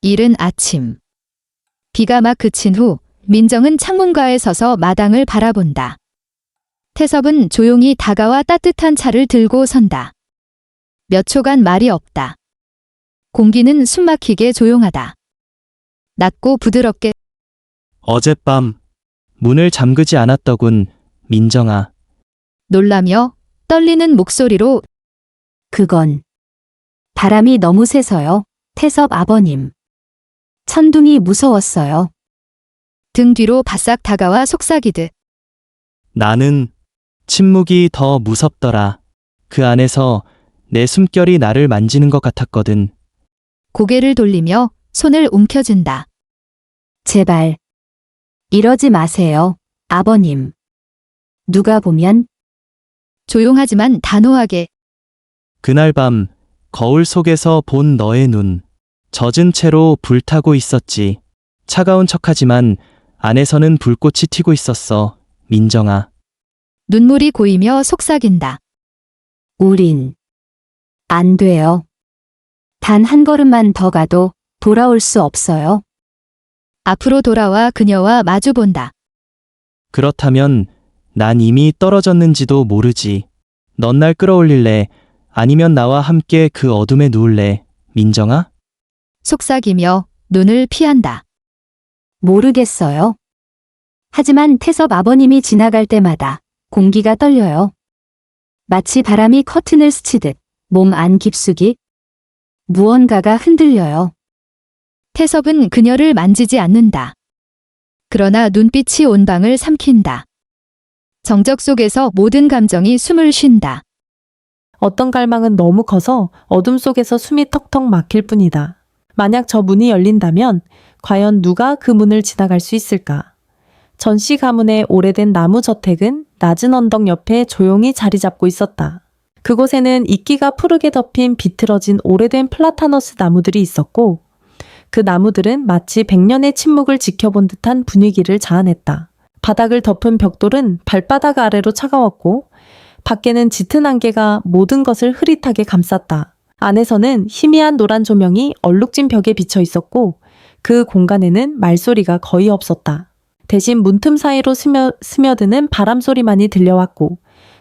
이른 아침. 비가 막 그친 후 민정은 창문가에 서서 마당을 바라본다. 태섭은 조용히 다가와 따뜻한 차를 들고 선다. 몇 초간 말이 없다. 공기는 숨막히게 조용하다. 낮고 부드럽게 어젯밤 문을 잠그지 않았더군, 민정아. 놀라며 떨리는 목소리로 그건 바람이 너무 세서요. 태섭 아버님. 천둥이 무서웠어요. 등 뒤로 바싹 다가와 속삭이듯 나는 침묵이 더 무섭더라. 그 안에서 내 숨결이 나를 만지는 것 같았거든. 고개를 돌리며 손을 움켜쥔다. 제발. 이러지 마세요. 아버님. 누가 보면 조용하지만 단호하게 그날 밤 거울 속에서 본 너의 눈. 젖은 채로 불타고 있었지. 차가운 척하지만 안에서는 불꽃이 튀고 있었어, 민정아. 눈물이 고이며 속삭인다. 우린 안 돼요. 단 한 걸음만 더 가도 돌아올 수 없어요. 앞으로 돌아와 그녀와 마주본다. 그렇다면 난 이미 떨어졌는지도 모르지. 넌 날 끌어올릴래? 아니면 나와 함께 그 어둠에 누울래, 민정아? 속삭이며 눈을 피한다. 모르겠어요. 하지만 태섭 아버님이 지나갈 때마다 공기가 떨려요. 마치 바람이 커튼을 스치듯 몸 안 깊숙이 무언가가 흔들려요. 태섭은 그녀를 만지지 않는다. 그러나 눈빛이 온 방을 삼킨다. 정적 속에서 모든 감정이 숨을 쉰다. 어떤 갈망은 너무 커서 어둠 속에서 숨이 턱턱 막힐 뿐이다. 만약 저 문이 열린다면 과연 누가 그 문을 지나갈 수 있을까? 전씨 가문의 오래된 나무 저택은 낮은 언덕 옆에 조용히 자리 잡고 있었다. 그곳에는 이끼가 푸르게 덮인 비틀어진 오래된 플라타너스 나무들이 있었고 그 나무들은 마치 100년의 침묵을 지켜본 듯한 분위기를 자아냈다. 바닥을 덮은 벽돌은 발바닥 아래로 차가웠고 밖에는 짙은 안개가 모든 것을 흐릿하게 감쌌다. 안에서는 희미한 노란 조명이 얼룩진 벽에 비쳐 있었고 그 공간에는 말소리가 거의 없었다. 대신 문틈 사이로 스며드는 바람 소리만이 들려왔고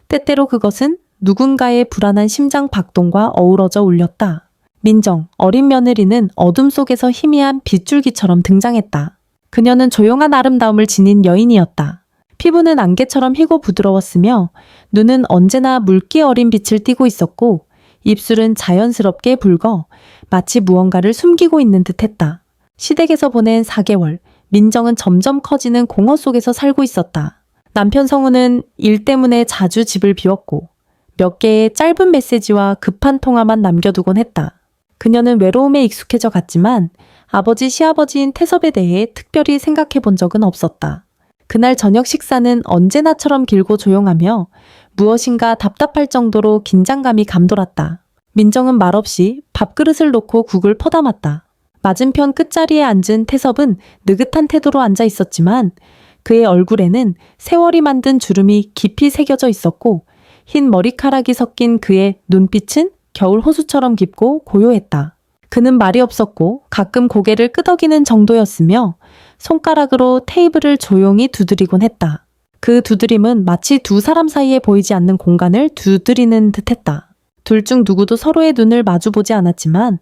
때때로 그것은 누군가의 불안한 심장 박동과 어우러져 울렸다. 민정, 어린 며느리는 어둠 속에서 희미한 빗줄기처럼 등장했다. 그녀는 조용한 아름다움을 지닌 여인이었다. 피부는 안개처럼 희고 부드러웠으며 눈은 언제나 물기 어린 빛을 띠고 있었고 입술은 자연스럽게 붉어 마치 무언가를 숨기고 있는 듯했다. 시댁에서 보낸 4개월, 민정은 점점 커지는 공허 속에서 살고 있었다. 남편 성우는 일 때문에 자주 집을 비웠고 몇 개의 짧은 메시지와 급한 통화만 남겨두곤 했다. 그녀는 외로움에 익숙해져 갔지만 아버지 시아버지인 태섭에 대해 특별히 생각해 본 적은 없었다. 그날 저녁 식사는 언제나처럼 길고 조용하며 무엇인가 답답할 정도로 긴장감이 감돌았다. 민정은 말없이 밥그릇을 놓고 국을 퍼담았다. 맞은편 끝자리에 앉은 태섭은 느긋한 태도로 앉아 있었지만 그의 얼굴에는 세월이 만든 주름이 깊이 새겨져 있었고 흰 머리카락이 섞인 그의 눈빛은 겨울 호수처럼 깊고 고요했다. 그는 말이 없었고 가끔 고개를 끄덕이는 정도였으며 손가락으로 테이블을 조용히 두드리곤 했다. 그 두드림은 마치 두 사람 사이에 보이지 않는 공간을 두드리는 듯했다. 둘 중 누구도 서로의 눈을 마주보지 않았지만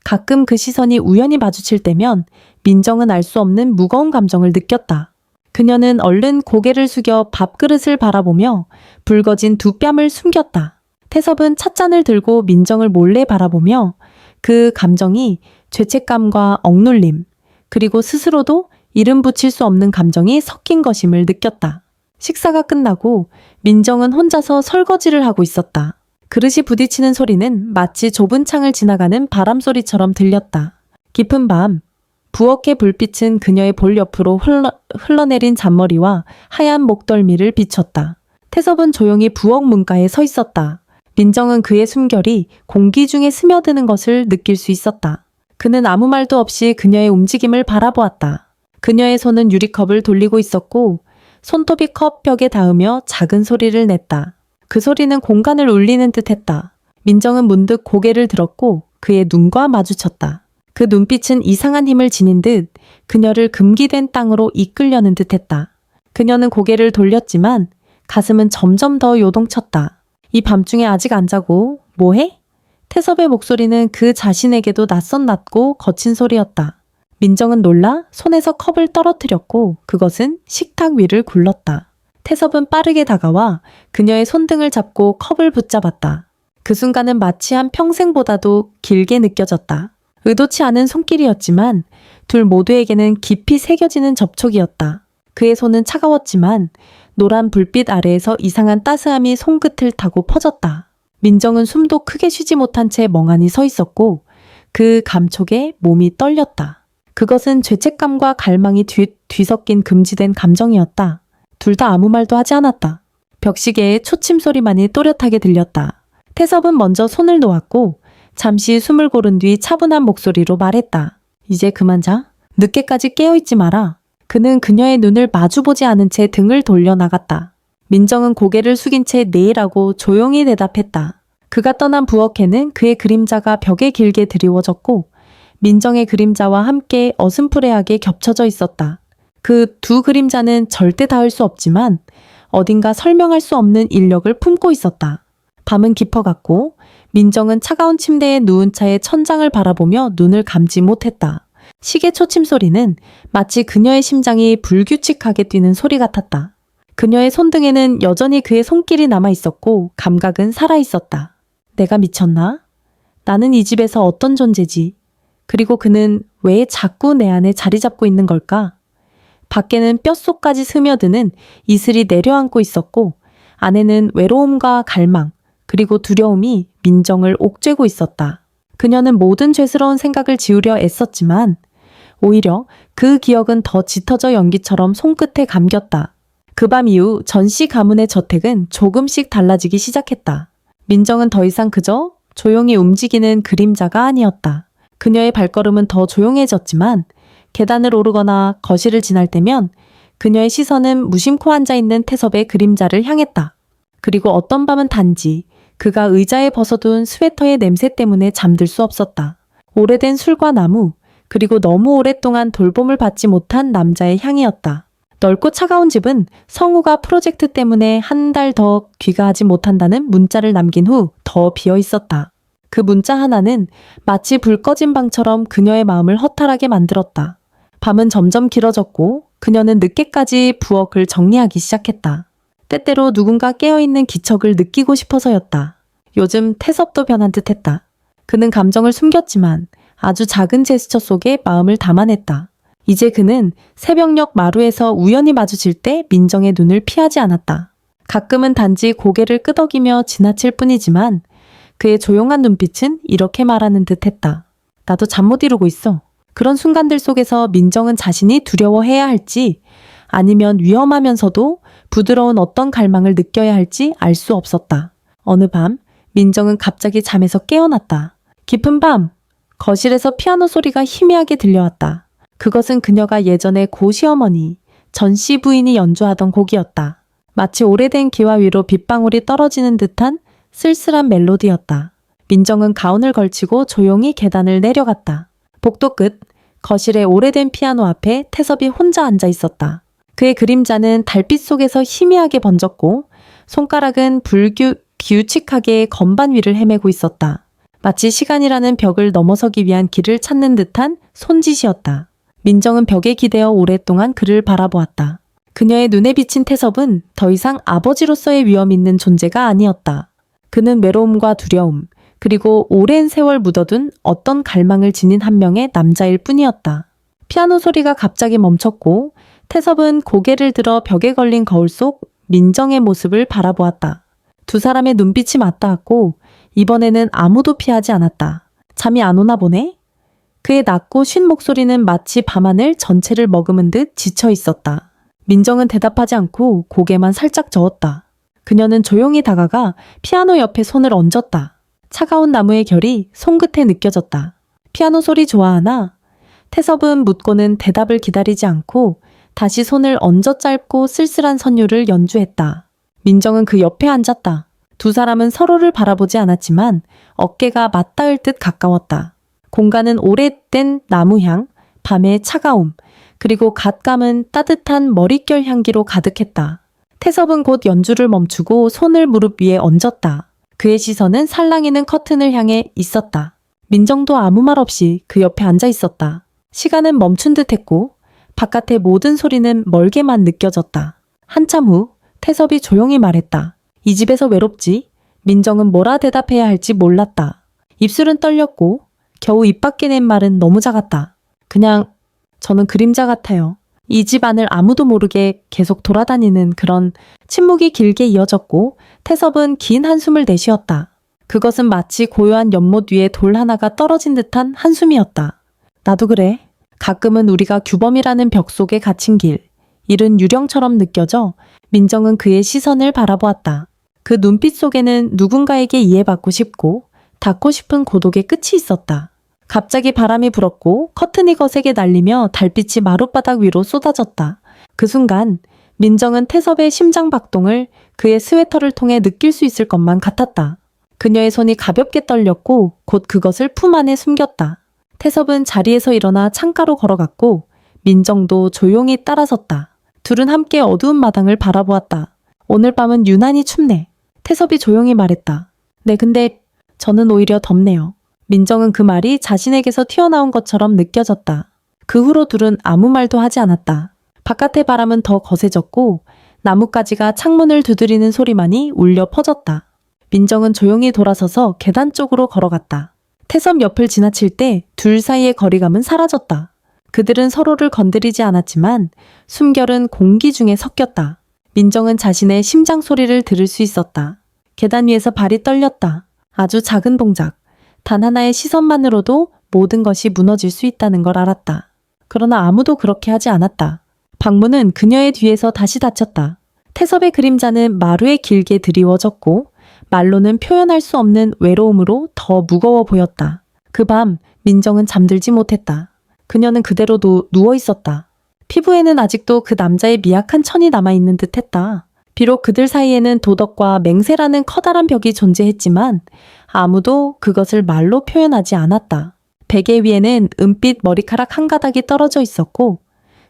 가끔 그 시선이 우연히 마주칠 때면 민정은 알 수 없는 무거운 감정을 느꼈다. 그녀는 얼른 고개를 숙여 밥그릇을 바라보며 붉어진 두 뺨을 숨겼다. 태섭은 찻잔을 들고 민정을 몰래 바라보며 그 감정이 죄책감과 억눌림, 그리고 스스로도 이름 붙일 수 없는 감정이 섞인 것임을 느꼈다. 식사가 끝나고 민정은 혼자서 설거지를 하고 있었다. 그릇이 부딪히는 소리는 마치 좁은 창을 지나가는 바람 소리처럼 들렸다. 깊은 밤, 부엌의 불빛은 그녀의 볼 옆으로 흘러내린 잔머리와 하얀 목덜미를 비췄다. 태섭은 조용히 부엌 문가에 서 있었다. 민정은 그의 숨결이 공기 중에 스며드는 것을 느낄 수 있었다. 그는 아무 말도 없이 그녀의 움직임을 바라보았다. 그녀의 손은 유리컵을 돌리고 있었고 손톱이 컵 벽에 닿으며 작은 소리를 냈다. 그 소리는 공간을 울리는 듯했다. 민정은 문득 고개를 들었고 그의 눈과 마주쳤다. 그 눈빛은 이상한 힘을 지닌 듯 그녀를 금기된 땅으로 이끌려는 듯했다. 그녀는 고개를 돌렸지만 가슴은 점점 더 요동쳤다. 이 밤중에 아직 안 자고 뭐해? 태섭의 목소리는 그 자신에게도 낯선 낮고 거친 소리였다. 민정은 놀라 손에서 컵을 떨어뜨렸고 그것은 식탁 위를 굴렀다. 태섭은 빠르게 다가와 그녀의 손등을 잡고 컵을 붙잡았다. 그 순간은 마치 한 평생보다도 길게 느껴졌다. 의도치 않은 손길이었지만 둘 모두에게는 깊이 새겨지는 접촉이었다. 그의 손은 차가웠지만 노란 불빛 아래에서 이상한 따스함이 손끝을 타고 퍼졌다. 민정은 숨도 크게 쉬지 못한 채 멍하니 서 있었고 그 감촉에 몸이 떨렸다. 그것은 죄책감과 갈망이 뒤섞인 금지된 감정이었다. 둘 다 아무 말도 하지 않았다. 벽시계의 초침 소리만이 또렷하게 들렸다. 태섭은 먼저 손을 놓았고 잠시 숨을 고른 뒤 차분한 목소리로 말했다. 이제 그만 자. 늦게까지 깨어있지 마라. 그는 그녀의 눈을 마주보지 않은 채 등을 돌려나갔다. 민정은 고개를 숙인 채 내일하고 조용히 대답했다. 그가 떠난 부엌에는 그의 그림자가 벽에 길게 드리워졌고 민정의 그림자와 함께 어슴푸레하게 겹쳐져 있었다. 그 두 그림자는 절대 닿을 수 없지만 어딘가 설명할 수 없는 인력을 품고 있었다. 밤은 깊어갔고 민정은 차가운 침대에 누운 차에 천장을 바라보며 눈을 감지 못했다. 시계 초침 소리는 마치 그녀의 심장이 불규칙하게 뛰는 소리 같았다. 그녀의 손등에는 여전히 그의 손길이 남아 있었고 감각은 살아 있었다. 내가 미쳤나? 나는 이 집에서 어떤 존재지? 그리고 그는 왜 자꾸 내 안에 자리 잡고 있는 걸까? 밖에는 뼛속까지 스며드는 이슬이 내려앉고 있었고 안에는 외로움과 갈망 그리고 두려움이 민정을 옥죄고 있었다. 그녀는 모든 죄스러운 생각을 지우려 애썼지만 오히려 그 기억은 더 짙어져 연기처럼 손끝에 감겼다. 그 밤 이후 전씨 가문의 저택은 조금씩 달라지기 시작했다. 민정은 더 이상 그저 조용히 움직이는 그림자가 아니었다. 그녀의 발걸음은 더 조용해졌지만 계단을 오르거나 거실을 지날 때면 그녀의 시선은 무심코 앉아있는 태섭의 그림자를 향했다. 그리고 어떤 밤은 단지 그가 의자에 벗어둔 스웨터의 냄새 때문에 잠들 수 없었다. 오래된 술과 나무, 그리고 너무 오랫동안 돌봄을 받지 못한 남자의 향이었다. 넓고 차가운 집은 성우가 프로젝트 때문에 한 달 더 귀가하지 못한다는 문자를 남긴 후 더 비어 있었다. 그 문자 하나는 마치 불 꺼진 방처럼 그녀의 마음을 허탈하게 만들었다. 밤은 점점 길어졌고 그녀는 늦게까지 부엌을 정리하기 시작했다. 때때로 누군가 깨어있는 기척을 느끼고 싶어서였다. 요즘 태섭도 변한 듯했다. 그는 감정을 숨겼지만 아주 작은 제스처 속에 마음을 담아냈다. 이제 그는 새벽녘 마루에서 우연히 마주칠 때 민정의 눈을 피하지 않았다. 가끔은 단지 고개를 끄덕이며 지나칠 뿐이지만 그의 조용한 눈빛은 이렇게 말하는 듯했다. 나도 잠 못 이루고 있어. 그런 순간들 속에서 민정은 자신이 두려워해야 할지 아니면 위험하면서도 부드러운 어떤 갈망을 느껴야 할지 알 수 없었다. 어느 밤 민정은 갑자기 잠에서 깨어났다. 깊은 밤 거실에서 피아노 소리가 희미하게 들려왔다. 그것은 그녀가 예전에 고시어머니 전씨 부인이 연주하던 곡이었다. 마치 오래된 기와 위로 빗방울이 떨어지는 듯한 쓸쓸한 멜로디였다. 민정은 가운을 걸치고 조용히 계단을 내려갔다. 복도 끝 거실의 오래된 피아노 앞에 태섭이 혼자 앉아 있었다. 그의 그림자는 달빛 속에서 희미하게 번졌고 손가락은 불규칙하게 건반 위를 헤매고 있었다. 마치 시간이라는 벽을 넘어서기 위한 길을 찾는 듯한 손짓이었다. 민정은 벽에 기대어 오랫동안 그를 바라보았다. 그녀의 눈에 비친 태섭은 더 이상 아버지로서의 위험 있는 존재가 아니었다. 그는 외로움과 두려움, 그리고 오랜 세월 묻어둔 어떤 갈망을 지닌 한 명의 남자일 뿐이었다. 피아노 소리가 갑자기 멈췄고 태섭은 고개를 들어 벽에 걸린 거울 속 민정의 모습을 바라보았다. 두 사람의 눈빛이 맞닿았고 이번에는 아무도 피하지 않았다. 잠이 안 오나 보네? 그의 낮고 쉰 목소리는 마치 밤하늘 전체를 머금은 듯 지쳐 있었다. 민정은 대답하지 않고 고개만 살짝 저었다. 그녀는 조용히 다가가 피아노 옆에 손을 얹었다. 차가운 나무의 결이 손끝에 느껴졌다. 피아노 소리 좋아하나? 태섭은 묻고는 대답을 기다리지 않고 다시 손을 얹어 짧고 쓸쓸한 선율을 연주했다. 민정은 그 옆에 앉았다. 두 사람은 서로를 바라보지 않았지만 어깨가 맞닿을 듯 가까웠다. 공간은 오래된 나무향, 밤의 차가움, 그리고 갓 감은 따뜻한 머릿결 향기로 가득했다. 태섭은 곧 연주를 멈추고 손을 무릎 위에 얹었다. 그의 시선은 살랑이는 커튼을 향해 있었다. 민정도 아무 말 없이 그 옆에 앉아 있었다. 시간은 멈춘 듯 했고 바깥의 모든 소리는 멀게만 느껴졌다. 한참 후 태섭이 조용히 말했다. 이 집에서 외롭지? 민정은 뭐라 대답해야 할지 몰랐다. 입술은 떨렸고 겨우 입 밖에 낸 말은 너무 작았다. 그냥 저는 그림자 같아요. 이 집 안을 아무도 모르게 계속 돌아다니는 그런 침묵이 길게 이어졌고 태섭은 긴 한숨을 내쉬었다. 그것은 마치 고요한 연못 위에 돌 하나가 떨어진 듯한 한숨이었다. 나도 그래. 가끔은 우리가 규범이라는 벽 속에 갇힌 길, 이른 유령처럼 느껴져 민정은 그의 시선을 바라보았다. 그 눈빛 속에는 누군가에게 이해받고 싶고 닿고 싶은 고독의 끝이 있었다. 갑자기 바람이 불었고 커튼이 거세게 날리며 달빛이 마룻바닥 위로 쏟아졌다. 그 순간 민정은 태섭의 심장 박동을 그의 스웨터를 통해 느낄 수 있을 것만 같았다. 그녀의 손이 가볍게 떨렸고 곧 그것을 품 안에 숨겼다. 태섭은 자리에서 일어나 창가로 걸어갔고 민정도 조용히 따라섰다. 둘은 함께 어두운 마당을 바라보았다. 오늘 밤은 유난히 춥네. 태섭이 조용히 말했다. 네, 근데 저는 오히려 덥네요. 민정은 그 말이 자신에게서 튀어나온 것처럼 느껴졌다. 그 후로 둘은 아무 말도 하지 않았다. 바깥의 바람은 더 거세졌고 나뭇가지가 창문을 두드리는 소리만이 울려 퍼졌다. 민정은 조용히 돌아서서 계단 쪽으로 걸어갔다. 태섭 옆을 지나칠 때 둘 사이의 거리감은 사라졌다. 그들은 서로를 건드리지 않았지만 숨결은 공기 중에 섞였다. 민정은 자신의 심장 소리를 들을 수 있었다. 계단 위에서 발이 떨렸다. 아주 작은 동작. 단 하나의 시선만으로도 모든 것이 무너질 수 있다는 걸 알았다. 그러나 아무도 그렇게 하지 않았다. 방문은 그녀의 뒤에서 다시 닫혔다. 태섭의 그림자는 마루에 길게 드리워졌고 말로는 표현할 수 없는 외로움으로 더 무거워 보였다. 그 밤 민정은 잠들지 못했다. 그녀는 그대로도 누워 있었다. 피부에는 아직도 그 남자의 미약한 천이 남아있는 듯 했다. 비록 그들 사이에는 도덕과 맹세라는 커다란 벽이 존재했지만 아무도 그것을 말로 표현하지 않았다. 베개 위에는 은빛 머리카락 한 가닥이 떨어져 있었고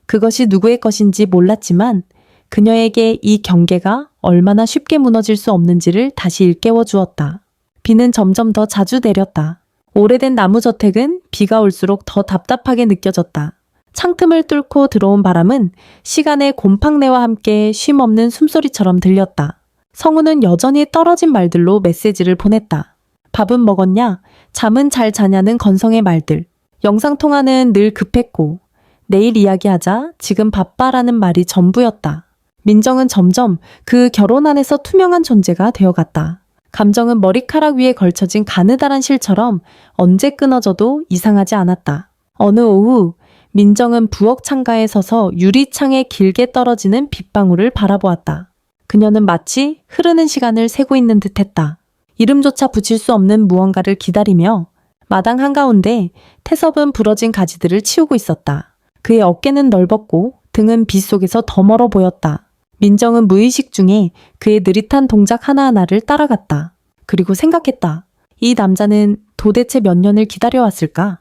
그것이 누구의 것인지 몰랐지만 그녀에게 이 경계가 얼마나 쉽게 무너질 수 없는지를 다시 일깨워 주었다. 비는 점점 더 자주 내렸다. 오래된 나무저택은 비가 올수록 더 답답하게 느껴졌다. 창틈을 뚫고 들어온 바람은 시간의 곰팡내와 함께 쉼없는 숨소리처럼 들렸다. 성우는 여전히 떨어진 말들로 메시지를 보냈다. 밥은 먹었냐? 잠은 잘 자냐는 건성의 말들. 영상통화는 늘 급했고 내일 이야기하자 지금 바빠라는 말이 전부였다. 민정은 점점 그 결혼 안에서 투명한 존재가 되어갔다. 감정은 머리카락 위에 걸쳐진 가느다란 실처럼 언제 끊어져도 이상하지 않았다. 어느 오후 민정은 부엌 창가에 서서 유리창에 길게 떨어지는 빗방울을 바라보았다. 그녀는 마치 흐르는 시간을 세고 있는 듯했다. 이름조차 붙일 수 없는 무언가를 기다리며 마당 한가운데 태섭은 부러진 가지들을 치우고 있었다. 그의 어깨는 넓었고 등은 빛 속에서 더 멀어 보였다. 민정은 무의식 중에 그의 느릿한 동작 하나하나를 따라갔다. 그리고 생각했다. 이 남자는 도대체 몇 년을 기다려왔을까?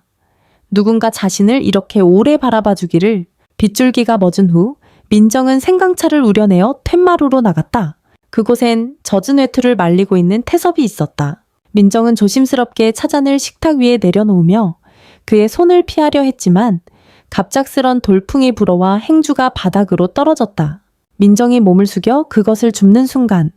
누군가 자신을 이렇게 오래 바라봐주기를. 빗줄기가 멎은 후 민정은 생강차를 우려내어 툇마루로 나갔다. 그곳엔 젖은 외투를 말리고 있는 태섭이 있었다. 민정은 조심스럽게 차잔을 식탁 위에 내려놓으며 그의 손을 피하려 했지만 갑작스런 돌풍이 불어와 행주가 바닥으로 떨어졌다. 민정이 몸을 숙여 그것을 줍는 순간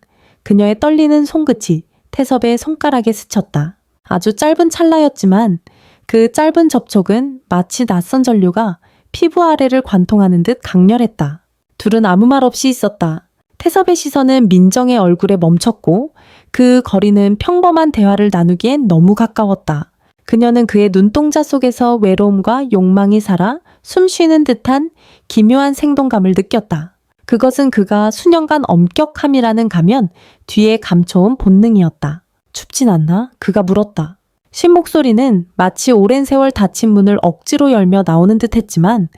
그녀의 떨리는 손끝이 태섭의 손가락에 스쳤다. 아주 짧은 찰나였지만 그 짧은 접촉은 마치 낯선 전류가 피부 아래를 관통하는 듯 강렬했다. 둘은 아무 말 없이 있었다. 태섭의 시선은 민정의 얼굴에 멈췄고 그 거리는 평범한 대화를 나누기엔 너무 가까웠다. 그녀는 그의 눈동자 속에서 외로움과 욕망이 살아 숨쉬는 듯한 기묘한 생동감을 느꼈다. 그것은 그가 수년간 엄격함이라는 가면 뒤에 감춰온 본능이었다. 춥진 않나? 그가 물었다. 쉰 목소리는 마치 오랜 세월 닫힌 문을 억지로 열며 나오는 듯 했지만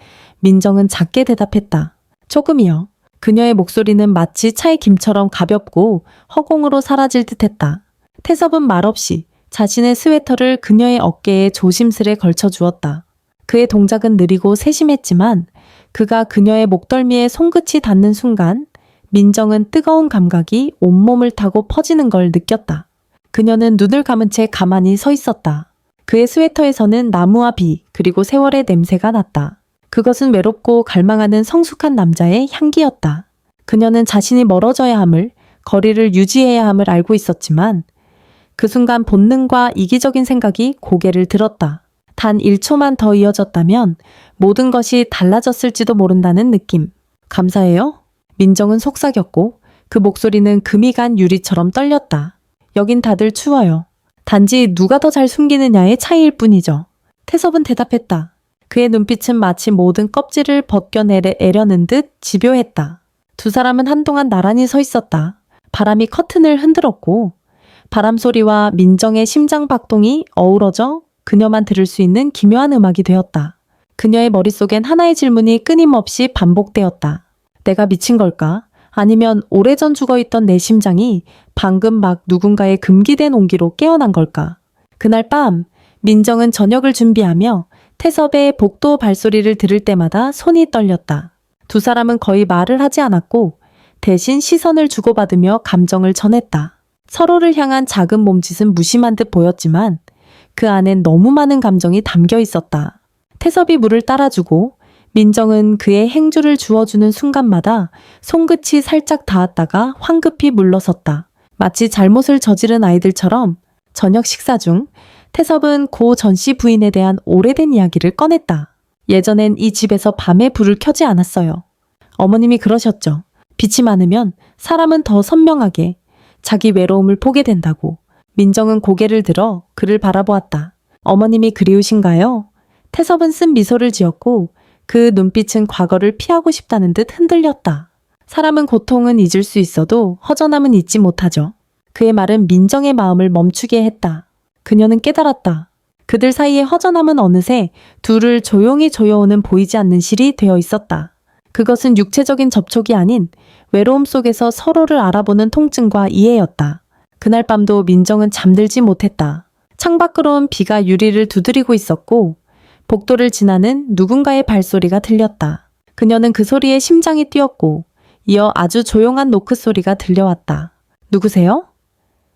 민정은 작게 대답했다. 조금이요. 그녀의 목소리는 마치 차의 김처럼 가볍고 허공으로 사라질 듯 했다. 태섭은 말없이 자신의 스웨터를 그녀의 어깨에 조심스레 걸쳐 주었다. 그의 동작은 느리고 세심했지만 그가 그녀의 목덜미에 손끝이 닿는 순간 민정은 뜨거운 감각이 온몸을 타고 퍼지는 걸 느꼈다. 그녀는 눈을 감은 채 가만히 서 있었다. 그의 스웨터에서는 나무와 비 그리고 세월의 냄새가 났다. 그것은 외롭고 갈망하는 성숙한 남자의 향기였다. 그녀는 자신이 멀어져야 함을, 거리를 유지해야 함을 알고 있었지만 그 순간 본능과 이기적인 생각이 고개를 들었다. 단 1초만 더 이어졌다면 모든 것이 달라졌을지도 모른다는 느낌. 감사해요? 민정은 속삭였고 그 목소리는 금이 간 유리처럼 떨렸다. 여긴 다들 추워요. 단지 누가 더 잘 숨기느냐의 차이일 뿐이죠. 태섭은 대답했다. 그의 눈빛은 마치 모든 껍질을 벗겨내려는 듯 집요했다. 두 사람은 한동안 나란히 서 있었다. 바람이 커튼을 흔들었고 바람 소리와 민정의 심장 박동이 어우러져 그녀만 들을 수 있는 기묘한 음악이 되었다. 그녀의 머릿속엔 하나의 질문이 끊임없이 반복되었다. 내가 미친 걸까? 아니면 오래전 죽어있던 내 심장이 방금 막 누군가의 금기된 온기로 깨어난 걸까? 그날 밤 민정은 저녁을 준비하며 태섭의 복도 발소리를 들을 때마다 손이 떨렸다. 두 사람은 거의 말을 하지 않았고 대신 시선을 주고받으며 감정을 전했다. 서로를 향한 작은 몸짓은 무심한 듯 보였지만 그 안엔 너무 많은 감정이 담겨 있었다. 태섭이 물을 따라주고 민정은 그의 행주를 주워주는 순간마다 손끝이 살짝 닿았다가 황급히 물러섰다. 마치 잘못을 저지른 아이들처럼 저녁 식사 중 태섭은 고 전씨 부인에 대한 오래된 이야기를 꺼냈다. 예전엔 이 집에서 밤에 불을 켜지 않았어요. 어머님이 그러셨죠. 빛이 많으면 사람은 더 선명하게 자기 외로움을 보게 된다고. 민정은 고개를 들어 그를 바라보았다. 어머님이 그리우신가요? 태섭은 쓴 미소를 지었고 그 눈빛은 과거를 피하고 싶다는 듯 흔들렸다. 사람은 고통은 잊을 수 있어도 허전함은 잊지 못하죠. 그의 말은 민정의 마음을 멈추게 했다. 그녀는 깨달았다. 그들 사이의 허전함은 어느새 둘을 조용히 조여오는 보이지 않는 실이 되어 있었다. 그것은 육체적인 접촉이 아닌 외로움 속에서 서로를 알아보는 통증과 이해였다. 그날 밤도 민정은 잠들지 못했다. 창밖으로는 비가 유리를 두드리고 있었고 복도를 지나는 누군가의 발소리가 들렸다. 그녀는 그 소리에 심장이 뛰었고 이어 아주 조용한 노크 소리가 들려왔다. 누구세요?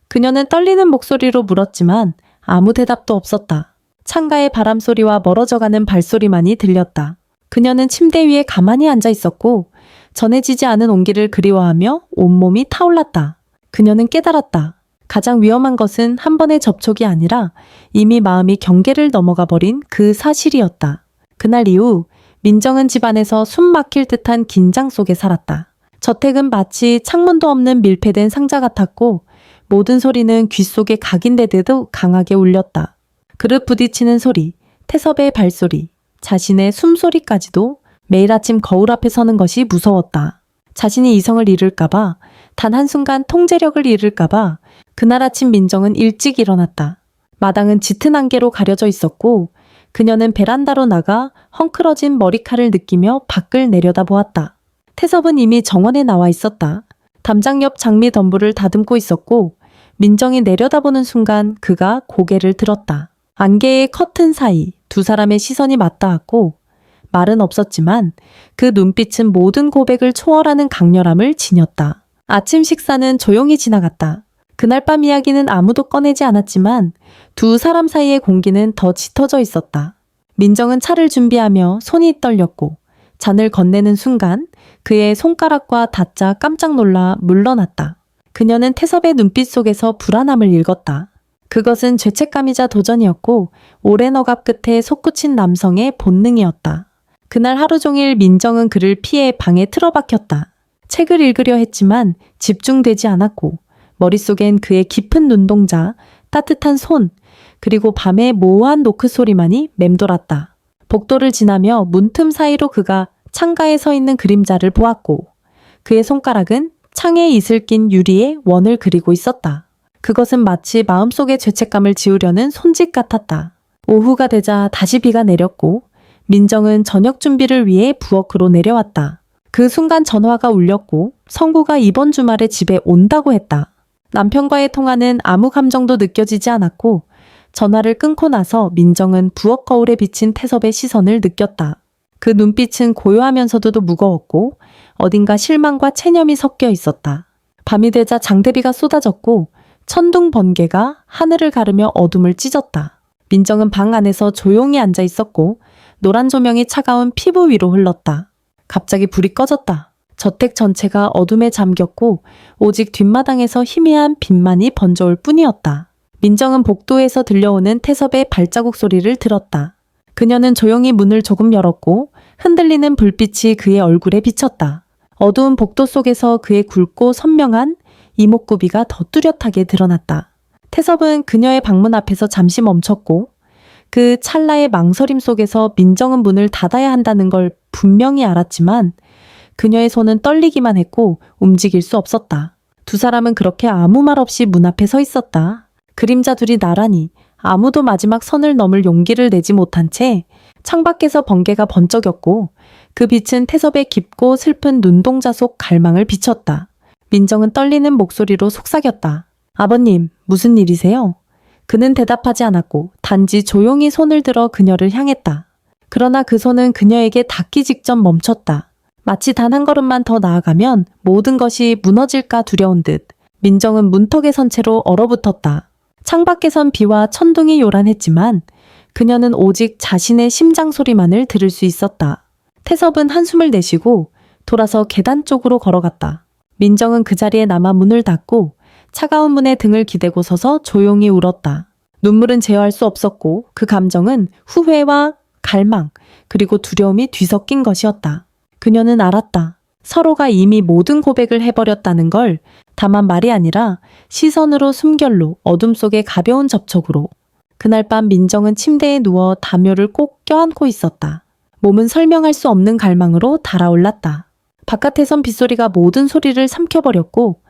그녀는 떨리는 목소리로 물었지만 아무 대답도 없었다. 창가의 바람 소리와 멀어져가는 발소리만이 들렸다. 그녀는 침대 위에 가만히 앉아 있었고 전해지지 않은 온기를 그리워하며 온몸이 타올랐다. 그녀는 깨달았다. 가장 위험한 것은 한 번의 접촉이 아니라 이미 마음이 경계를 넘어가 버린 그 사실이었다. 그날 이후 민정은 집안에서 숨 막힐 듯한 긴장 속에 살았다. 저택은 마치 창문도 없는 밀폐된 상자 같았고 모든 소리는 귀 속에 각인되듯 강하게 울렸다. 그릇 부딪히는 소리, 태섭의 발소리, 자신의 숨소리까지도 매일 아침 거울 앞에 서는 것이 무서웠다. 자신이 이성을 잃을까봐, 단 한순간 통제력을 잃을까봐 그날 아침 민정은 일찍 일어났다. 마당은 짙은 안개로 가려져 있었고 그녀는 베란다로 나가 헝클어진 머리칼을 느끼며 밖을 내려다보았다. 태섭은 이미 정원에 나와 있었다. 담장 옆 장미 덤불을 다듬고 있었고 민정이 내려다보는 순간 그가 고개를 들었다. 안개의 커튼 사이 두 사람의 시선이 맞닿았고 말은 없었지만 그 눈빛은 모든 고백을 초월하는 강렬함을 지녔다. 아침 식사는 조용히 지나갔다. 그날 밤 이야기는 아무도 꺼내지 않았지만 두 사람 사이의 공기는 더 짙어져 있었다. 민정은 차를 준비하며 손이 떨렸고 잔을 건네는 순간 그의 손가락과 닿자 깜짝 놀라 물러났다. 그녀는 태섭의 눈빛 속에서 불안함을 읽었다. 그것은 죄책감이자 도전이었고 오랜 억압 끝에 솟구친 남성의 본능이었다. 그날 하루 종일 민정은 그를 피해 방에 틀어박혔다. 책을 읽으려 했지만 집중되지 않았고 머릿속엔 그의 깊은 눈동자, 따뜻한 손, 그리고 밤의 모호한 노크 소리만이 맴돌았다. 복도를 지나며 문틈 사이로 그가 창가에 서 있는 그림자를 보았고 그의 손가락은 창에 이슬 낀 유리에 원을 그리고 있었다. 그것은 마치 마음속의 죄책감을 지우려는 손짓 같았다. 오후가 되자 다시 비가 내렸고 민정은 저녁 준비를 위해 부엌으로 내려왔다. 그 순간 전화가 울렸고 성구가 이번 주말에 집에 온다고 했다. 남편과의 통화는 아무 감정도 느껴지지 않았고 전화를 끊고 나서 민정은 부엌 거울에 비친 태섭의 시선을 느꼈다. 그 눈빛은 고요하면서도 무거웠고 어딘가 실망과 체념이 섞여 있었다. 밤이 되자 장대비가 쏟아졌고 천둥 번개가 하늘을 가르며 어둠을 찢었다. 민정은 방 안에서 조용히 앉아 있었고 노란 조명이 차가운 피부 위로 흘렀다. 갑자기 불이 꺼졌다. 저택 전체가 어둠에 잠겼고 오직 뒷마당에서 희미한 빛만이 번져올 뿐이었다. 민정은 복도에서 들려오는 태섭의 발자국 소리를 들었다. 그녀는 조용히 문을 조금 열었고 흔들리는 불빛이 그의 얼굴에 비쳤다. 어두운 복도 속에서 그의 굵고 선명한 이목구비가 더 뚜렷하게 드러났다. 태섭은 그녀의 방문 앞에서 잠시 멈췄고 그 찰나의 망설임 속에서 민정은 문을 닫아야 한다는 걸 분명히 알았지만 그녀의 손은 떨리기만 했고 움직일 수 없었다. 두 사람은 그렇게 아무 말 없이 문 앞에 서 있었다. 그림자 둘이 나란히 아무도 마지막 선을 넘을 용기를 내지 못한 채 창밖에서 번개가 번쩍였고 그 빛은 태섭의 깊고 슬픈 눈동자 속 갈망을 비췄다. 민정은 떨리는 목소리로 속삭였다. 아버님, 무슨 일이세요? 그는 대답하지 않았고 단지 조용히 손을 들어 그녀를 향했다. 그러나 그 손은 그녀에게 닿기 직전 멈췄다. 마치 단 한 걸음만 더 나아가면 모든 것이 무너질까 두려운 듯 민정은 문턱에 선 채로 얼어붙었다. 창밖에선 비와 천둥이 요란했지만 그녀는 오직 자신의 심장 소리만을 들을 수 있었다. 태섭은 한숨을 내쉬고 돌아서 계단 쪽으로 걸어갔다. 민정은 그 자리에 남아 문을 닫고 차가운 문에 등을 기대고 서서 조용히 울었다. 눈물은 제어할 수 없었고 그 감정은 후회와 갈망 그리고 두려움이 뒤섞인 것이었다. 그녀는 알았다. 서로가 이미 모든 고백을 해버렸다는 걸. 다만 말이 아니라 시선으로 숨결로 어둠 속의 가벼운 접촉으로. 그날 밤 민정은 침대에 누워 담요를 꼭 껴안고 있었다. 몸은 설명할 수 없는 갈망으로 달아올랐다. 바깥에선 빗소리가 모든 소리를 삼켜버렸고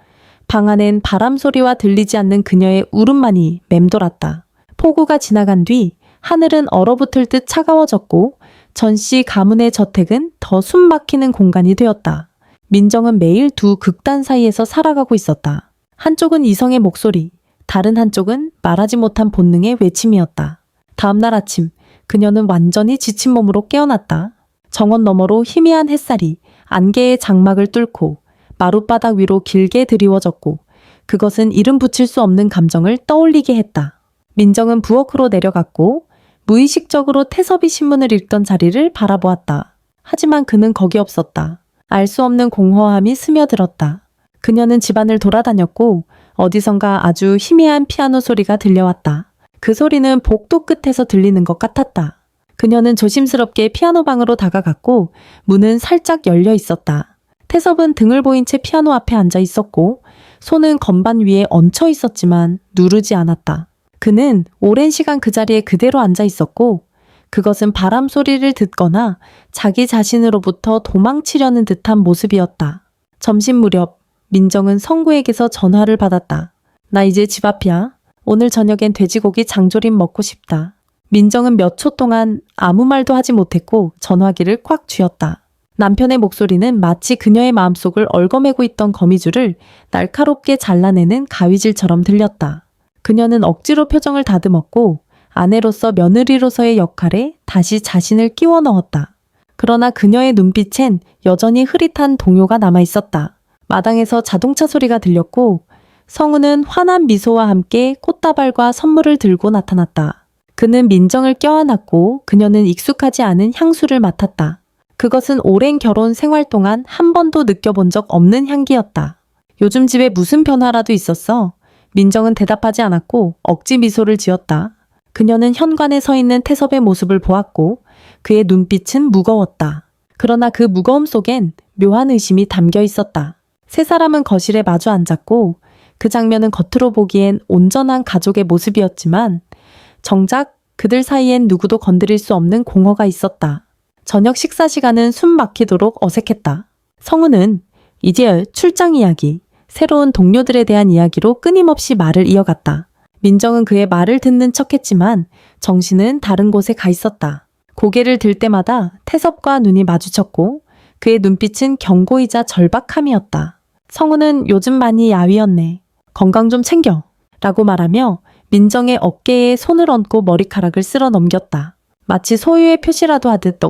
방 안엔 바람 소리와 들리지 않는 그녀의 울음만이 맴돌았다. 폭우가 지나간 뒤 하늘은 얼어붙을 듯 차가워졌고 전씨 가문의 저택은 더 숨막히는 공간이 되었다. 민정은 매일 두 극단 사이에서 살아가고 있었다. 한쪽은 이성의 목소리, 다른 한쪽은 말하지 못한 본능의 외침이었다. 다음날 아침, 그녀는 완전히 지친 몸으로 깨어났다. 정원 너머로 희미한 햇살이 안개의 장막을 뚫고 마룻바닥 위로 길게 드리워졌고 그것은 이름 붙일 수 없는 감정을 떠올리게 했다. 민정은 부엌으로 내려갔고 무의식적으로 태섭이 신문을 읽던 자리를 바라보았다. 하지만 그는 거기 없었다. 알 수 없는 공허함이 스며들었다. 그녀는 집안을 돌아다녔고 어디선가 아주 희미한 피아노 소리가 들려왔다. 그 소리는 복도 끝에서 들리는 것 같았다. 그녀는 조심스럽게 피아노 방으로 다가갔고 문은 살짝 열려 있었다. 태섭은 등을 보인 채 피아노 앞에 앉아 있었고 손은 건반 위에 얹혀 있었지만 누르지 않았다. 그는 오랜 시간 그 자리에 그대로 앉아 있었고 그것은 바람 소리를 듣거나 자기 자신으로부터 도망치려는 듯한 모습이었다. 점심 무렵 민정은 성구에게서 전화를 받았다. 나 이제 집 앞이야. 오늘 저녁엔 돼지고기 장조림 먹고 싶다. 민정은 몇 초 동안 아무 말도 하지 못했고 전화기를 꽉 쥐었다. 남편의 목소리는 마치 그녀의 마음속을 얽어매고 있던 거미줄을 날카롭게 잘라내는 가위질처럼 들렸다. 그녀는 억지로 표정을 다듬었고 아내로서 며느리로서의 역할에 다시 자신을 끼워 넣었다. 그러나 그녀의 눈빛엔 여전히 흐릿한 동요가 남아있었다. 마당에서 자동차 소리가 들렸고 성우는 환한 미소와 함께 꽃다발과 선물을 들고 나타났다. 그는 민정을 껴안았고 그녀는 익숙하지 않은 향수를 맡았다. 그것은 오랜 결혼 생활 동안 한 번도 느껴본 적 없는 향기였다. 요즘 집에 무슨 변화라도 있었어? 민정은 대답하지 않았고 억지 미소를 지었다. 그녀는 현관에 서 있는 태섭의 모습을 보았고 그의 눈빛은 무거웠다. 그러나 그 무거움 속엔 묘한 의심이 담겨 있었다. 세 사람은 거실에 마주 앉았고 그 장면은 겉으로 보기엔 온전한 가족의 모습이었지만 정작 그들 사이엔 누구도 건드릴 수 없는 공허가 있었다. 저녁 식사 시간은 숨 막히도록 어색했다. 성우는 이제 출장 이야기, 새로운 동료들에 대한 이야기로 끊임없이 말을 이어갔다. 민정은 그의 말을 듣는 척했지만 정신은 다른 곳에 가 있었다. 고개를 들 때마다 태섭과 눈이 마주쳤고 그의 눈빛은 경고이자 절박함이었다. 성우는 요즘 많이 야위었네. 건강 좀 챙겨. 라고 말하며 민정의 어깨에 손을 얹고 머리카락을 쓸어 넘겼다. 마치 소유의 표시라도 하듯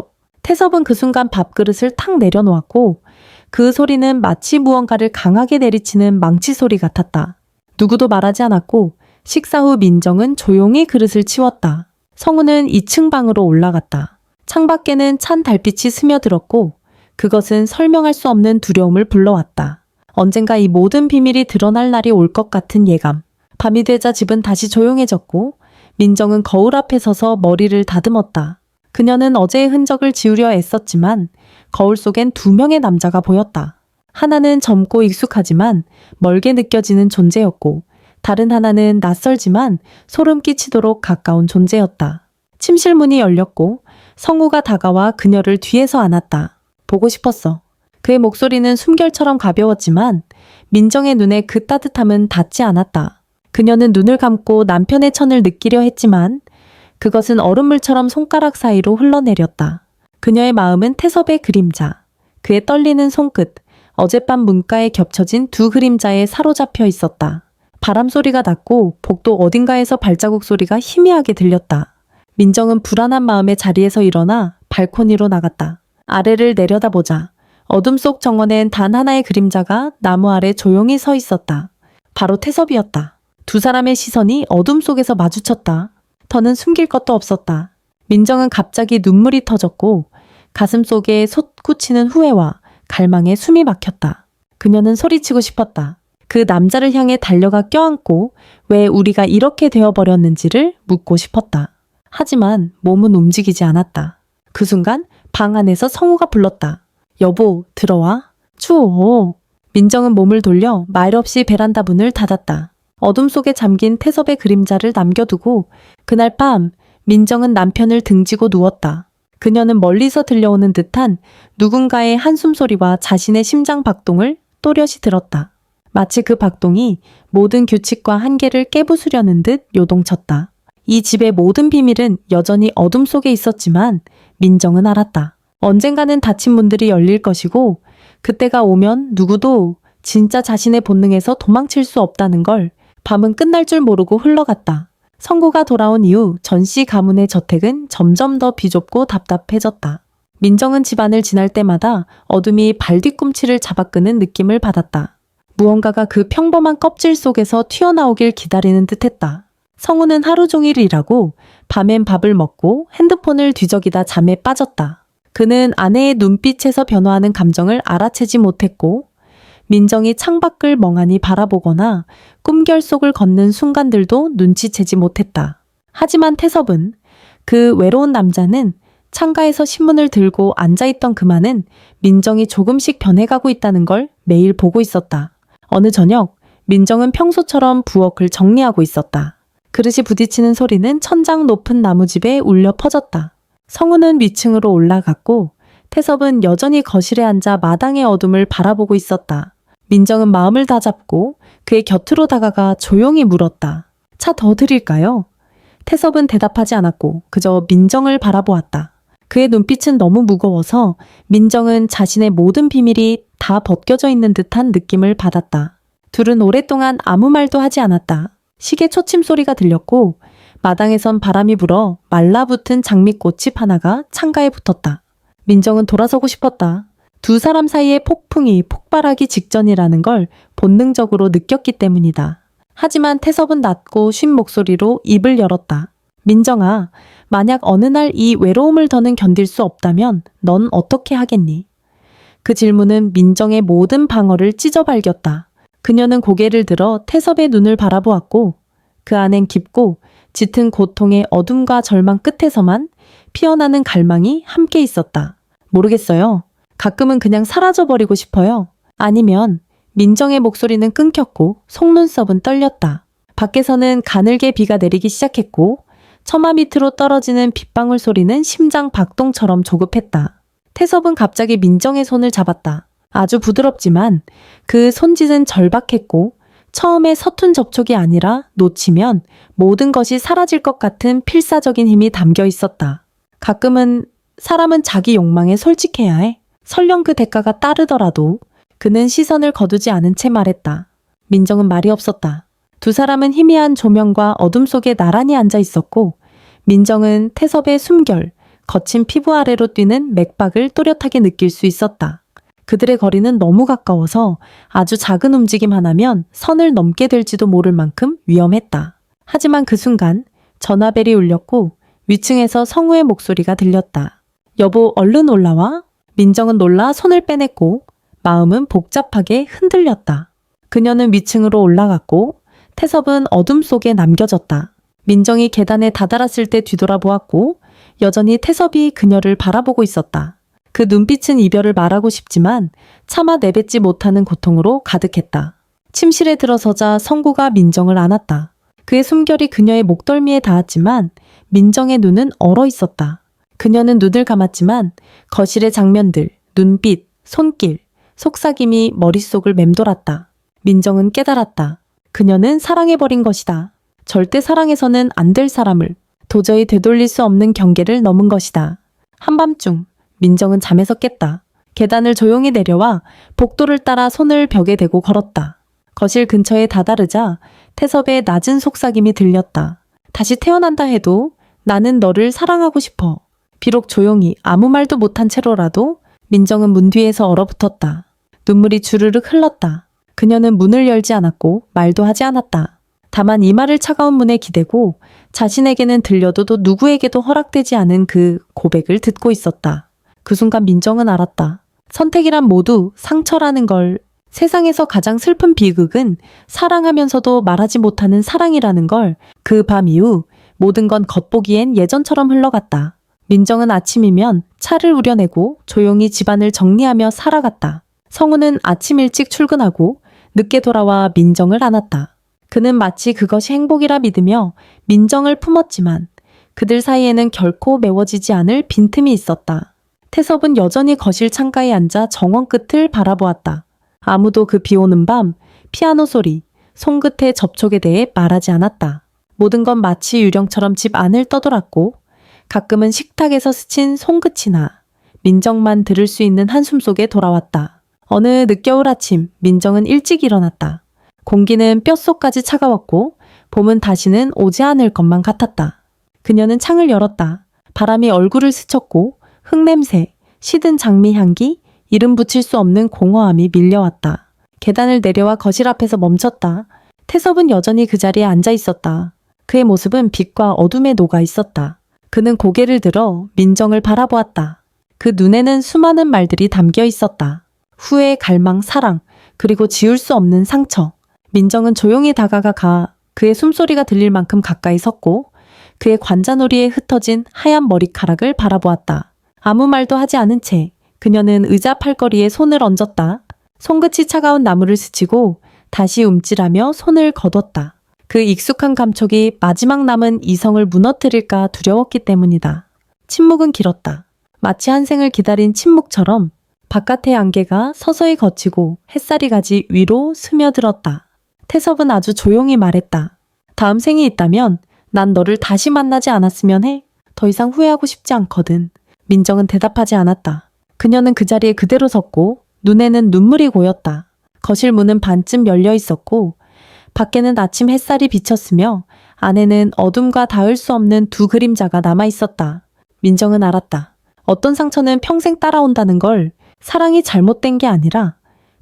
태섭은 그 순간 밥그릇을 탁 내려놓았고 그 소리는 마치 무언가를 강하게 내리치는 망치 소리 같았다. 누구도 말하지 않았고 식사 후 민정은 조용히 그릇을 치웠다. 성우는 2층 방으로 올라갔다. 창밖에는 찬 달빛이 스며들었고 그것은 설명할 수 없는 두려움을 불러왔다. 언젠가 이 모든 비밀이 드러날 날이 올 것 같은 예감. 밤이 되자 집은 다시 조용해졌고 민정은 거울 앞에 서서 머리를 다듬었다. 그녀는 어제의 흔적을 지우려 애썼지만 거울 속엔 2명의 남자가 보였다. 하나는 젊고 익숙하지만 멀게 느껴지는 존재였고 다른 하나는 낯설지만 소름 끼치도록 가까운 존재였다. 침실 문이 열렸고 성우가 다가와 그녀를 뒤에서 안았다. 보고 싶었어. 그의 목소리는 숨결처럼 가벼웠지만 민정의 눈에 그 따뜻함은 닿지 않았다. 그녀는 눈을 감고 남편의 천을 느끼려 했지만 그것은 얼음물처럼 손가락 사이로 흘러내렸다. 그녀의 마음은 태섭의 그림자, 그의 떨리는 손끝, 어젯밤 문가에 겹쳐진 2 그림자에 사로잡혀 있었다. 바람 소리가 났고 복도 어딘가에서 발자국 소리가 희미하게 들렸다. 민정은 불안한 마음에 자리에서 일어나 발코니로 나갔다. 아래를 내려다보자 어둠 속 정원엔 단 하나의 그림자가 나무 아래 조용히 서 있었다. 바로 태섭이었다. 2 사람의 시선이 어둠 속에서 마주쳤다. 더는 숨길 것도 없었다. 민정은 갑자기 눈물이 터졌고 가슴 속에 솟구치는 후회와 갈망에 숨이 막혔다. 그녀는 소리치고 싶었다. 그 남자를 향해 달려가 껴안고 왜 우리가 이렇게 되어버렸는지를 묻고 싶었다. 하지만 몸은 움직이지 않았다. 그 순간 방 안에서 성우가 불렀다. 여보, 들어와. 추워. 민정은 몸을 돌려 말없이 베란다 문을 닫았다. 어둠 속에 잠긴 태섭의 그림자를 남겨두고 그날 밤 민정은 남편을 등지고 누웠다. 그녀는 멀리서 들려오는 듯한 누군가의 한숨 소리와 자신의 심장 박동을 또렷이 들었다. 마치 그 박동이 모든 규칙과 한계를 깨부수려는 듯 요동쳤다. 이 집의 모든 비밀은 여전히 어둠 속에 있었지만 민정은 알았다. 언젠가는 닫힌 문들이 열릴 것이고 그때가 오면 누구도 진짜 자신의 본능에서 도망칠 수 없다는 걸. 밤은 끝날 줄 모르고 흘러갔다. 성구가 돌아온 이후 전씨 가문의 저택은 점점 더 비좁고 답답해졌다. 민정은 집안을 지날 때마다 어둠이 발뒤꿈치를 잡아끄는 느낌을 받았다. 무언가가 그 평범한 껍질 속에서 튀어나오길 기다리는 듯했다. 성우는 하루 종일 일하고 밤엔 밥을 먹고 핸드폰을 뒤적이다 잠에 빠졌다. 그는 아내의 눈빛에서 변화하는 감정을 알아채지 못했고 민정이 창밖을 멍하니 바라보거나 꿈결 속을 걷는 순간들도 눈치채지 못했다. 하지만 태섭은 그 외로운 남자는 창가에서 신문을 들고 앉아있던 그만은 민정이 조금씩 변해가고 있다는 걸 매일 보고 있었다. 어느 저녁 민정은 평소처럼 부엌을 정리하고 있었다. 그릇이 부딪히는 소리는 천장 높은 나무집에 울려 퍼졌다. 성우는 위층으로 올라갔고 태섭은 여전히 거실에 앉아 마당의 어둠을 바라보고 있었다. 민정은 마음을 다잡고 그의 곁으로 다가가 조용히 물었다. 차 더 드릴까요? 태섭은 대답하지 않았고 그저 민정을 바라보았다. 그의 눈빛은 너무 무거워서 민정은 자신의 모든 비밀이 다 벗겨져 있는 듯한 느낌을 받았다. 둘은 오랫동안 아무 말도 하지 않았다. 시계 초침 소리가 들렸고 마당에선 바람이 불어 말라붙은 장미꽃잎 하나가 창가에 붙었다. 민정은 돌아서고 싶었다. 2 사람 사이의 폭풍이 폭발하기 직전이라는 걸 본능적으로 느꼈기 때문이다. 하지만 태섭은 낮고 쉰 목소리로 입을 열었다. 민정아, 만약 어느 날 이 외로움을 더는 견딜 수 없다면 넌 어떻게 하겠니? 그 질문은 민정의 모든 방어를 찢어발겼다. 그녀는 고개를 들어 태섭의 눈을 바라보았고 그 안엔 깊고 짙은 고통의 어둠과 절망 끝에서만 피어나는 갈망이 함께 있었다. 모르겠어요. 가끔은 그냥 사라져버리고 싶어요. 아니면 민정의 목소리는 끊겼고 속눈썹은 떨렸다. 밖에서는 가늘게 비가 내리기 시작했고 처마 밑으로 떨어지는 빗방울 소리는 심장 박동처럼 조급했다. 태섭은 갑자기 민정의 손을 잡았다. 아주 부드럽지만 그 손짓은 절박했고 처음에 서툰 접촉이 아니라 놓치면 모든 것이 사라질 것 같은 필사적인 힘이 담겨 있었다. 가끔은 사람은 자기 욕망에 솔직해야 해. 설령 그 대가가 따르더라도 그는 시선을 거두지 않은 채 말했다. 민정은 말이 없었다. 두 사람은 희미한 조명과 어둠 속에 나란히 앉아 있었고 민정은 태섭의 숨결, 거친 피부 아래로 뛰는 맥박을 또렷하게 느낄 수 있었다. 그들의 거리는 너무 가까워서 아주 작은 움직임 하나면 선을 넘게 될지도 모를 만큼 위험했다. 하지만 그 순간 전화벨이 울렸고 위층에서 성우의 목소리가 들렸다. 여보, 얼른 올라와. 민정은 놀라 손을 빼냈고 마음은 복잡하게 흔들렸다. 그녀는 위층으로 올라갔고 태섭은 어둠 속에 남겨졌다. 민정이 계단에 다다랐을 때 뒤돌아보았고 여전히 태섭이 그녀를 바라보고 있었다. 그 눈빛은 이별을 말하고 싶지만 차마 내뱉지 못하는 고통으로 가득했다. 침실에 들어서자 성구가 민정을 안았다. 그의 숨결이 그녀의 목덜미에 닿았지만 민정의 눈은 얼어 있었다. 그녀는 눈을 감았지만 거실의 장면들, 눈빛, 손길, 속삭임이 머릿속을 맴돌았다. 민정은 깨달았다. 그녀는 사랑해버린 것이다. 절대 사랑해서는 안 될 사람을, 도저히 되돌릴 수 없는 경계를 넘은 것이다. 한밤중 민정은 잠에서 깼다. 계단을 조용히 내려와 복도를 따라 손을 벽에 대고 걸었다. 거실 근처에 다다르자 태섭의 낮은 속삭임이 들렸다. 다시 태어난다 해도 나는 너를 사랑하고 싶어. 비록 조용히 아무 말도 못한 채로라도 민정은 문 뒤에서 얼어붙었다. 눈물이 주르륵 흘렀다. 그녀는 문을 열지 않았고 말도 하지 않았다. 다만 이마를 차가운 문에 기대고 자신에게는 들려도 누구에게도 허락되지 않은 그 고백을 듣고 있었다. 그 순간 민정은 알았다. 선택이란 모두 상처라는 걸. 세상에서 가장 슬픈 비극은 사랑하면서도 말하지 못하는 사랑이라는 걸. 그 밤 이후 모든 건 겉보기엔 예전처럼 흘러갔다. 민정은 아침이면 차를 우려내고 조용히 집안을 정리하며 살아갔다. 성우는 아침 일찍 출근하고 늦게 돌아와 민정을 안았다. 그는 마치 그것이 행복이라 믿으며 민정을 품었지만 그들 사이에는 결코 메워지지 않을 빈틈이 있었다. 태섭은 여전히 거실 창가에 앉아 정원 끝을 바라보았다. 아무도 그 비오는 밤 피아노 소리, 손끝의 접촉에 대해 말하지 않았다. 모든 건 마치 유령처럼 집 안을 떠돌았고 가끔은 식탁에서 스친 손끝이나 민정만 들을 수 있는 한숨 속에 돌아왔다. 어느 늦겨울 아침 민정은 일찍 일어났다. 공기는 뼛속까지 차가웠고 봄은 다시는 오지 않을 것만 같았다. 그녀는 창을 열었다. 바람이 얼굴을 스쳤고 흙냄새, 시든 장미 향기, 이름 붙일 수 없는 공허함이 밀려왔다. 계단을 내려와 거실 앞에서 멈췄다. 태섭은 여전히 그 자리에 앉아 있었다. 그의 모습은 빛과 어둠에 녹아 있었다. 그는 고개를 들어 민정을 바라보았다. 그 눈에는 수많은 말들이 담겨 있었다. 후회, 갈망, 사랑, 그리고 지울 수 없는 상처. 민정은 조용히 다가가 그의 숨소리가 들릴 만큼 가까이 섰고 그의 관자놀이에 흩어진 하얀 머리카락을 바라보았다. 아무 말도 하지 않은 채 그녀는 의자 팔걸이에 손을 얹었다. 손끝이 차가운 나무를 스치고 다시 움찔하며 손을 거뒀다. 그 익숙한 감촉이 마지막 남은 이성을 무너뜨릴까 두려웠기 때문이다. 침묵은 길었다. 마치 한 생을 기다린 침묵처럼 바깥의 안개가 서서히 걷히고 햇살이 가지 위로 스며들었다. 태섭은 아주 조용히 말했다. 다음 생이 있다면 난 너를 다시 만나지 않았으면 해. 더 이상 후회하고 싶지 않거든. 민정은 대답하지 않았다. 그녀는 그 자리에 그대로 섰고 눈에는 눈물이 고였다. 거실 문은 반쯤 열려 있었고 밖에는 아침 햇살이 비쳤으며 안에는 어둠과 닿을 수 없는 두 그림자가 남아 있었다. 민정은 알았다. 어떤 상처는 평생 따라온다는 걸. 사랑이 잘못된 게 아니라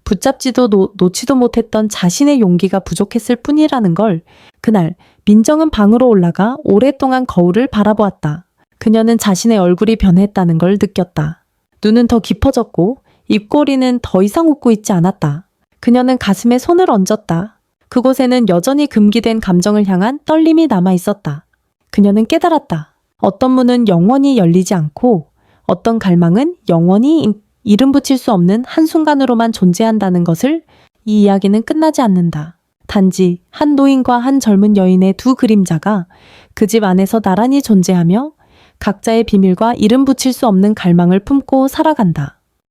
붙잡지도 놓지도 못했던 자신의 용기가 부족했을 뿐이라는 걸. 그날 민정은 방으로 올라가 오랫동안 거울을 바라보았다. 그녀는 자신의 얼굴이 변했다는 걸 느꼈다. 눈은 더 깊어졌고 입꼬리는 더 이상 웃고 있지 않았다. 그녀는 가슴에 손을 얹었다. 그곳에는 여전히 금기된 감정을 향한 떨림이 남아 있었다. 그녀는 깨달았다. 어떤 문은 영원히 열리지 않고 어떤 갈망은 영원히 이름 붙일 수 없는 한순간으로만 존재한다는 것을. 이 이야기는 끝나지 않는다. 단지 한 노인과 한 젊은 여인의 두 그림자가 그 집 안에서 나란히 존재하며 각자의 비밀과 이름 붙일 수 없는 갈망을 품고 살아간다.